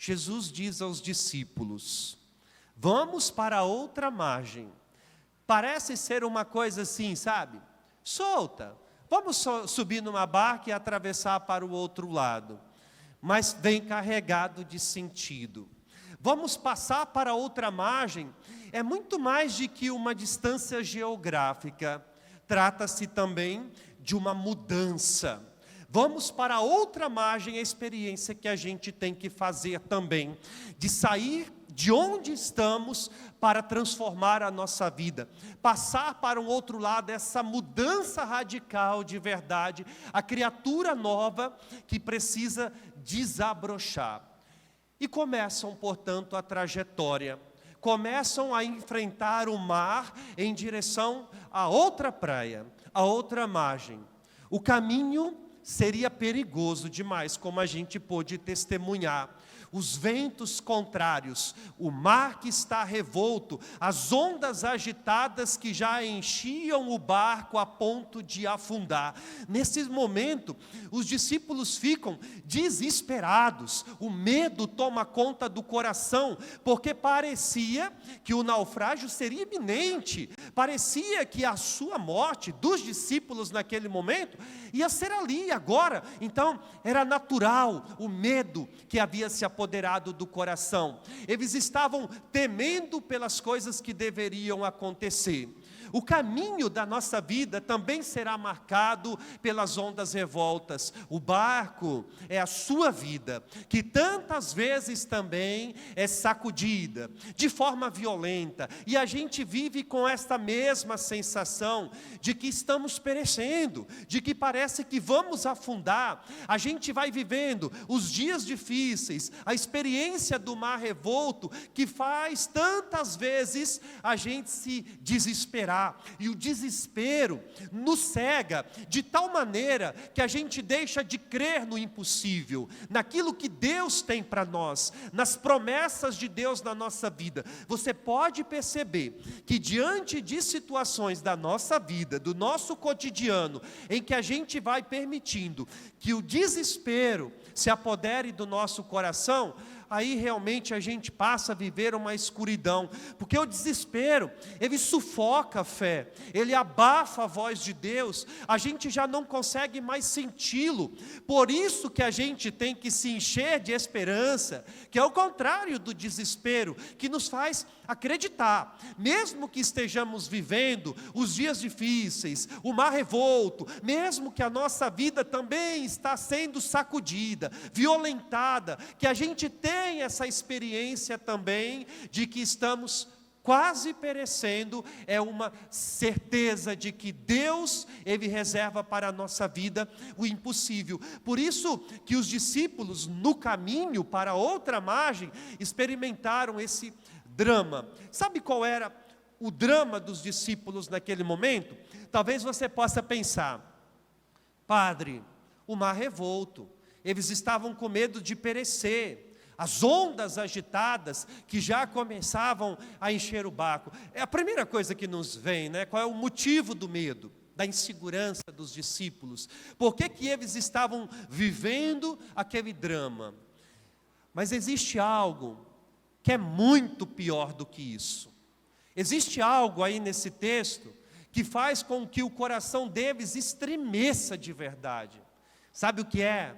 Jesus diz aos discípulos: vamos para a outra margem. Parece ser uma coisa assim, sabe? Solta. Vamos subir numa barca e atravessar para o outro lado. Mas vem carregado de sentido. Vamos passar para outra margem. É muito mais de que uma distância geográfica. Trata-se também de uma mudança. Vamos para outra margem, a experiência que a gente tem que fazer também, de sair de onde estamos para transformar a nossa vida, passar para um outro lado, essa mudança radical de verdade, a criatura nova que precisa desabrochar. E começam, portanto, a trajetória, começam a enfrentar o mar em direção a outra praia, a outra margem. O caminho seria perigoso demais, como a gente pôde testemunhar. Os ventos contrários, o mar que está revolto, as ondas agitadas que já enchiam o barco a ponto de afundar. Nesse momento, os discípulos ficam desesperados, o medo toma conta do coração, porque parecia que o naufrágio seria iminente, parecia que a sua morte dos discípulos naquele momento ia ser ali, agora. Então, era natural o medo que havia se apoderado do coração. Eles estavam temendo pelas coisas que deveriam acontecer. O caminho da nossa vida também será marcado pelas ondas revoltas. O barco é a sua vida, que tantas vezes também é sacudida, de forma violenta. E a gente vive com esta mesma sensação de que estamos perecendo, de que parece que vamos afundar. A gente vai vivendo os dias difíceis, a experiência do mar revolto, que faz tantas vezes a gente se desesperar. E o desespero nos cega de tal maneira que a gente deixa de crer no impossível, naquilo que Deus tem para nós, nas promessas de Deus na nossa vida. Você pode perceber que diante de situações da nossa vida, do nosso cotidiano, em que a gente vai permitindo que o desespero se apodere do nosso coração, aí realmente a gente passa a viver uma escuridão, porque o desespero, ele sufoca a fé, ele abafa a voz de Deus, a gente já não consegue mais senti-lo. Por isso que a gente tem que se encher de esperança, que é o contrário do desespero, que nos faz acreditar, mesmo que estejamos vivendo os dias difíceis, o mar revolto, mesmo que a nossa vida também está sendo sacudida, violentada, que a gente tem essa experiência também de que estamos quase perecendo, é uma certeza de que Deus, Ele reserva para a nossa vida o impossível. Por isso que os discípulos, no caminho para outra margem, experimentaram esse drama. Sabe qual era o drama dos discípulos naquele momento? Talvez você possa pensar: Padre, o mar revolto, eles estavam com medo de perecer, as ondas agitadas que já começavam a encher o barco. É a primeira coisa que nos vem, né? Qual é o motivo do medo, da insegurança dos discípulos? Por que que eles estavam vivendo aquele drama? Mas existe algo que é muito pior do que isso. Existe algo aí nesse texto que faz com que o coração deles estremeça de verdade. Sabe o que é?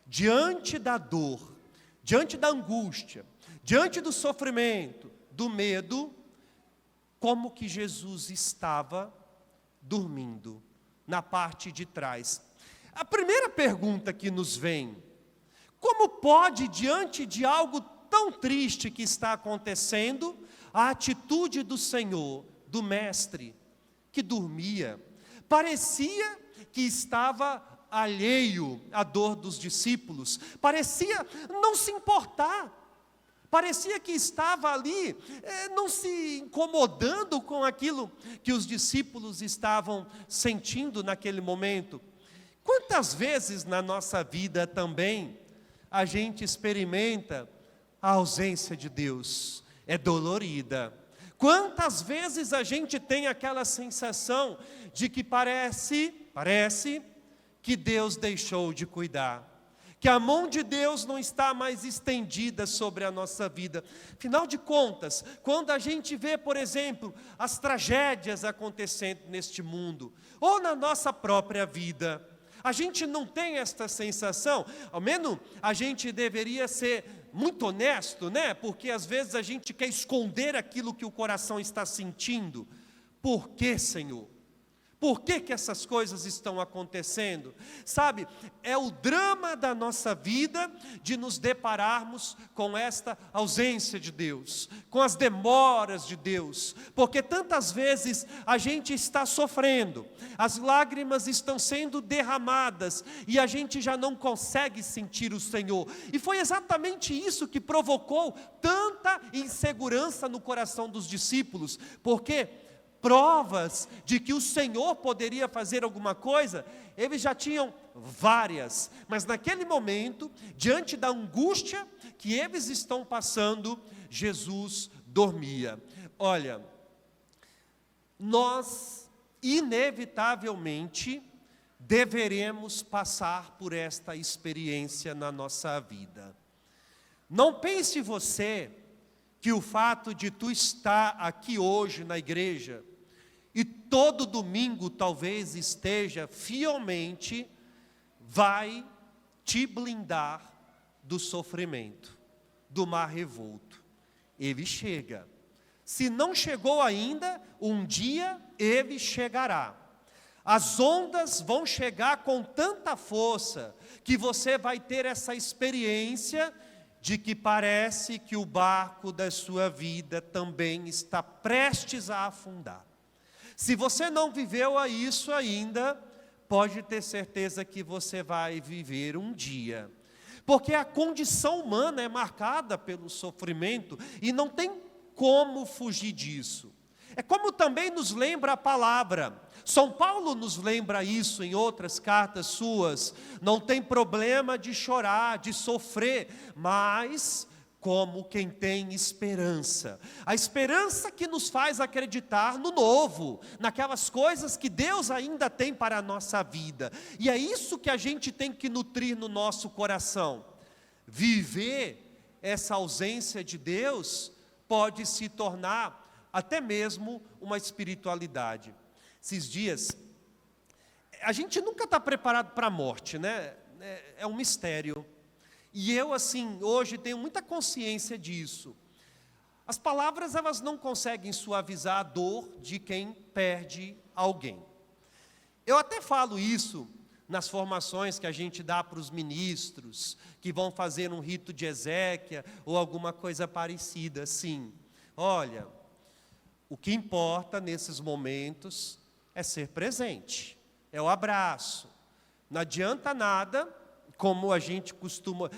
Diante da dor, diante da angústia, diante do sofrimento, do medo, como que Jesus estava dormindo na parte de trás. A primeira pergunta que nos vem: como pode, diante de algo tão triste que está acontecendo, a atitude do Senhor, do Mestre, que dormia, parecia que estava alheio à dor dos discípulos, parecia não se importar, parecia que estava ali, não se incomodando com aquilo que os discípulos estavam sentindo naquele momento. Quantas vezes na nossa vida também a gente experimenta a ausência de Deus? É dolorida. Quantas vezes a gente tem aquela sensação de que parece que Deus deixou de cuidar, que a mão de Deus não está mais estendida sobre a nossa vida. Afinal de contas, quando a gente vê, por exemplo, as tragédias acontecendo neste mundo, ou na nossa própria vida, a gente não tem esta sensação, ao menos a gente deveria ser muito honesto, né? Porque às vezes a gente quer esconder aquilo que o coração está sentindo. Por que, Senhor? Por que essas coisas estão acontecendo? Sabe, é o drama da nossa vida de nos depararmos com esta ausência de Deus, com as demoras de Deus, porque tantas vezes a gente está sofrendo, as lágrimas estão sendo derramadas e a gente já não consegue sentir o Senhor. E foi exatamente isso que provocou tanta insegurança no coração dos discípulos, porque provas de que o Senhor poderia fazer alguma coisa, eles já tinham várias, mas naquele momento, diante da angústia que eles estão passando, Jesus dormia. Olha, nós inevitavelmente deveremos passar por esta experiência na nossa vida. Não pense você que o fato de tu estar aqui hoje na igreja, e todo domingo talvez esteja fielmente, vai te blindar do sofrimento, do mar revolto. Ele chega. Se não chegou ainda, um dia ele chegará. As ondas vão chegar com tanta força, que você vai ter essa experiência de que parece que o barco da sua vida também está prestes a afundar. Se você não viveu isso ainda, pode ter certeza que você vai viver um dia. Porque a condição humana é marcada pelo sofrimento e não tem como fugir disso. É como também nos lembra a palavra. São Paulo nos lembra isso em outras cartas suas. Não tem problema de chorar, de sofrer, mas como quem tem esperança. A esperança que nos faz acreditar no novo, naquelas coisas que Deus ainda tem para a nossa vida. E é isso que a gente tem que nutrir no nosso coração. Viver essa ausência de Deus pode se tornar até mesmo uma espiritualidade. Esses dias, a gente nunca está preparado para a morte, né? É um mistério. E eu, assim, hoje tenho muita consciência disso. As palavras, elas não conseguem suavizar a dor de quem perde alguém. Eu até falo isso nas formações que a gente dá para os ministros, que vão fazer um rito de exéquia, ou alguma coisa parecida, assim. Olha, o que importa nesses momentos é ser presente, é o abraço. Não adianta nada, como a gente costuma,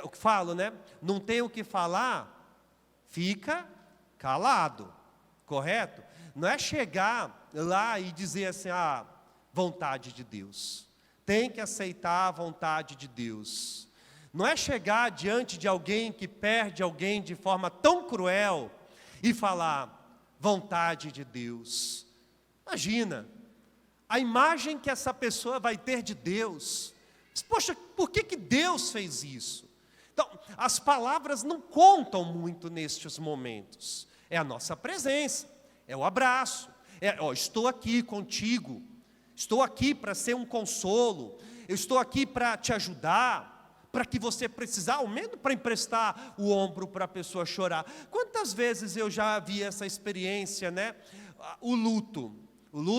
o que falo, né? Não tem o que falar, fica calado, correto? Não é chegar lá e dizer assim, vontade de Deus. Tem que aceitar a vontade de Deus. Não é chegar diante de alguém que perde alguém de forma tão cruel e falar, vontade de Deus. Imagina, a imagem que essa pessoa vai ter de Deus. Poxa, por que Deus fez isso? Então, as palavras não contam muito nestes momentos. É a nossa presença, é o abraço, estou aqui contigo, estou aqui para ser um consolo, eu estou aqui para te ajudar, para que você precisar, ao menos para emprestar o ombro para a pessoa chorar. Quantas vezes eu já vi essa experiência, né? O luto,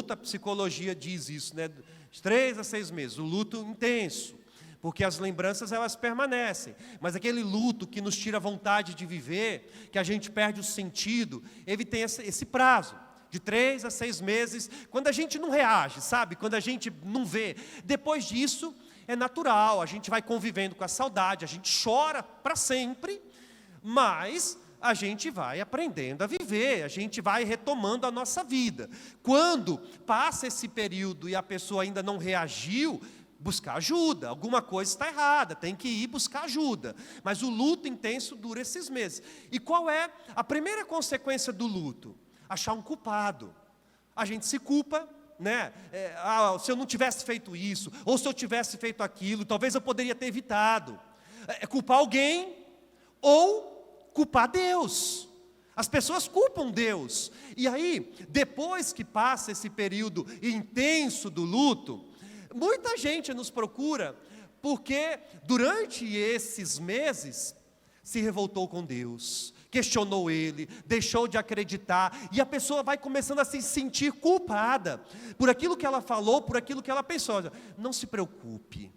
a psicologia diz isso, né? De 3 a 6 meses, o luto intenso, porque as lembranças elas permanecem, mas aquele luto que nos tira a vontade de viver, que a gente perde o sentido, ele tem esse prazo, de 3 a 6 meses, quando a gente não reage, sabe? Quando a gente não vê. Depois disso, é natural, a gente vai convivendo com a saudade, a gente chora para sempre, mas a gente vai aprendendo a viver, a gente vai retomando a nossa vida. Quando passa esse período e a pessoa ainda não reagiu, buscar ajuda, alguma coisa está errada, tem que ir buscar ajuda. Mas o luto intenso dura esses meses. E qual é a primeira consequência do luto? Achar um culpado. A gente se culpa, né? Se eu não tivesse feito isso, ou se eu tivesse feito aquilo, talvez eu poderia ter evitado. Culpar alguém ou culpar Deus. As pessoas culpam Deus. E aí, depois que passa esse período intenso do luto, muita gente nos procura, porque durante esses meses se revoltou com Deus, questionou Ele, deixou de acreditar, e a pessoa vai começando a se sentir culpada por aquilo que ela falou, por aquilo que ela pensou. Não se preocupe,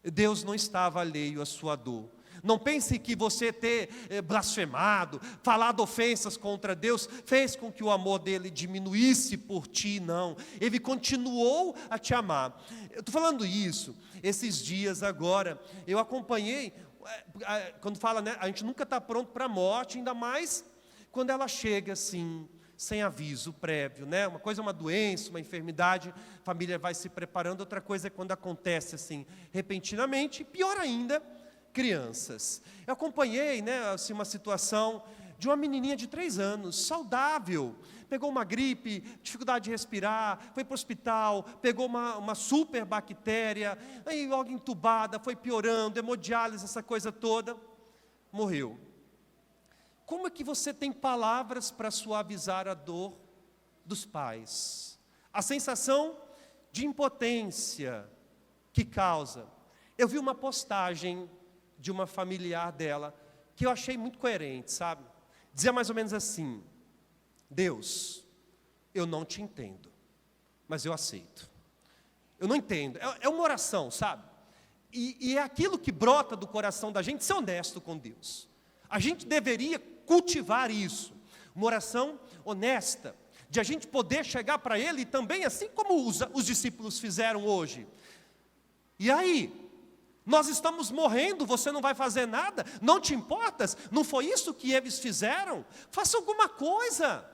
Deus não estava alheio à sua dor. Não pense que você ter blasfemado, falado ofensas contra Deus, fez com que o amor dele diminuísse por ti, não. Ele continuou a te amar. Eu estou falando isso, esses dias agora, eu acompanhei, quando fala, né, a gente nunca está pronto para a morte, ainda mais quando ela chega assim, sem aviso prévio, né? Uma coisa é uma doença, uma enfermidade, a família vai se preparando, outra coisa é quando acontece assim, repentinamente, pior ainda, crianças. Eu acompanhei, né, assim, uma situação de uma menininha de 3 anos, saudável, pegou uma gripe, dificuldade de respirar, foi para o hospital, pegou uma super bactéria, aí logo entubada, foi piorando, hemodiálise, essa coisa toda, morreu. Como é que você tem palavras para suavizar a dor dos pais? A sensação de impotência que causa. Eu vi uma postagem de uma familiar dela, que eu achei muito coerente, sabe? Dizia mais ou menos assim: Deus, eu não te entendo, mas eu aceito. Eu não entendo, é uma oração, sabe? E é aquilo que brota do coração da gente, ser honesto com Deus. A gente deveria cultivar isso, uma oração honesta, de a gente poder chegar para Ele também, assim como os discípulos fizeram hoje. E aí? Nós estamos morrendo, você não vai fazer nada? Não te importas? Não foi isso que eles fizeram? Faça alguma coisa.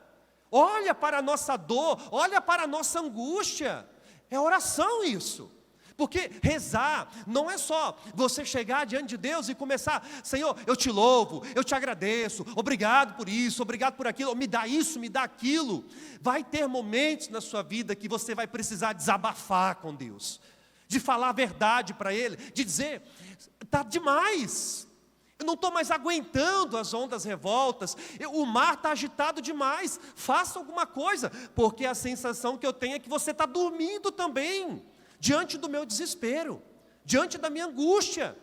Olha para a nossa dor, olha para a nossa angústia. É oração isso. Porque rezar não é só você chegar diante de Deus e começar: Senhor, eu te louvo, eu te agradeço, obrigado por isso, obrigado por aquilo, me dá isso, me dá aquilo. Vai ter momentos na sua vida que você vai precisar desabafar com Deus, de falar a verdade para Ele, de dizer: está demais, eu não estou mais aguentando as ondas revoltas, o mar está agitado demais, faça alguma coisa, porque a sensação que eu tenho é que você está dormindo também, diante do meu desespero, diante da minha angústia.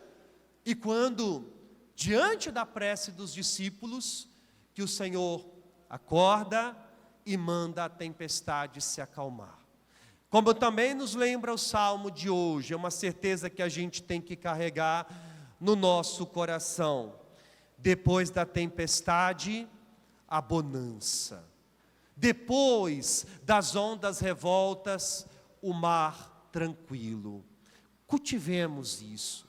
E quando, diante da prece dos discípulos, que o Senhor acorda e manda a tempestade se acalmar. Como também nos lembra o Salmo de hoje, é uma certeza que a gente tem que carregar no nosso coração. Depois da tempestade, a bonança. Depois das ondas revoltas, o mar tranquilo. Cultivemos isso.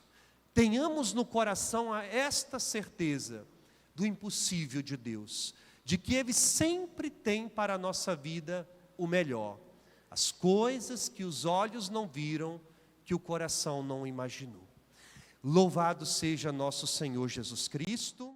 Tenhamos no coração esta certeza do impossível de Deus, de que Ele sempre tem para a nossa vida o melhor. As coisas que os olhos não viram, que o coração não imaginou. Louvado seja nosso Senhor Jesus Cristo.